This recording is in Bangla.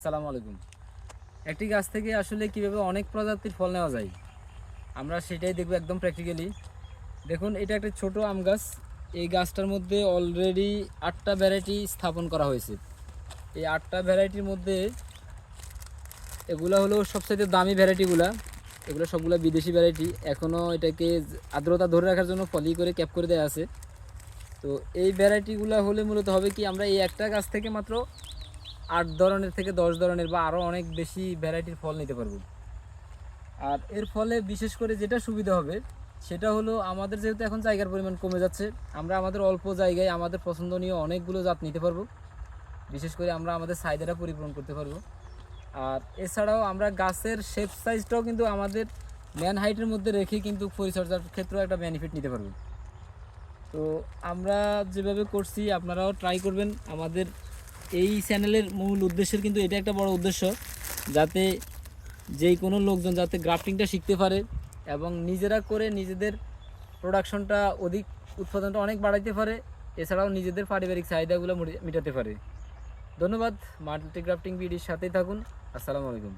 আসসালামু আলাইকুম। একটি গাছ থেকে আসলে কিভাবে অনেক প্রজাতির ফল নেওয়া যায় আমরা সেটাই দেখব একদম প্র্যাকটিক্যালি। দেখুন, এটা একটা ছোট আম গাছ। এই গাছটার মধ্যে অলরেডি 8টা ভ্যারাইটি স্থাপন করা হয়েছে। এই 8টা ভ্যারাইটির মধ্যে এগুলো হলো সবচেয়ে দামি ভ্যারাইটিগুলা। এগুলো সবগুলো বিদেশি ভ্যারাইটি। এখনও এটাকে আর্দ্রতা ধরে রাখার জন্য পলি করে ক্যাপ করে দেওয়া আছে। তো এই ভ্যারাইটিগুলো হলে মূলত হবে কি, আমরা এই একটা গাছ থেকে মাত্র 8 ধরনের থেকে 10 ধরনের বা আরও অনেক বেশি ভ্যারাইটির ফল নিতে পারবো। আর এর ফলে বিশেষ করে যেটা সুবিধা হবে সেটা হলো, আমাদের যেহেতু এখন জায়গার পরিমাণ কমে যাচ্ছে, আমরা আমাদের অল্প জায়গায় আমাদের পছন্দনীয় অনেকগুলো জাত নিতে পারবো। বিশেষ করে আমরা আমাদের চাহিদাটা পরিপূরণ করতে পারবো। আর এছাড়াও আমরা গাছের শেপ সাইজটাও কিন্তু আমাদের ম্যান হাইটের মধ্যে রেখে কিন্তু পরিচর্যার ক্ষেত্রেও একটা বেনিফিট নিতে পারবো। তো আমরা যেভাবে করছি আপনারাও ট্রাই করবেন। আমাদের এই চ্যানেলের মূল উদ্দেশ্যের কিন্তু এটা একটা বড় উদ্দেশ্য, যাতে যেই কোনো লোকজন যাতে গ্রাফটিংটা শিখতে পারে এবং নিজেরা করে নিজেদের প্রোডাকশনটা অধিক, উৎপাদনটা অনেক বাড়াইতে পারে। এছাড়াও নিজেদের পারিবারিক চাহিদাগুলো মেটাতে পারে। ধন্যবাদ। মাল্টি গ্রাফটিং বিডির সাথেই থাকুন। আসসালামু আলাইকুম।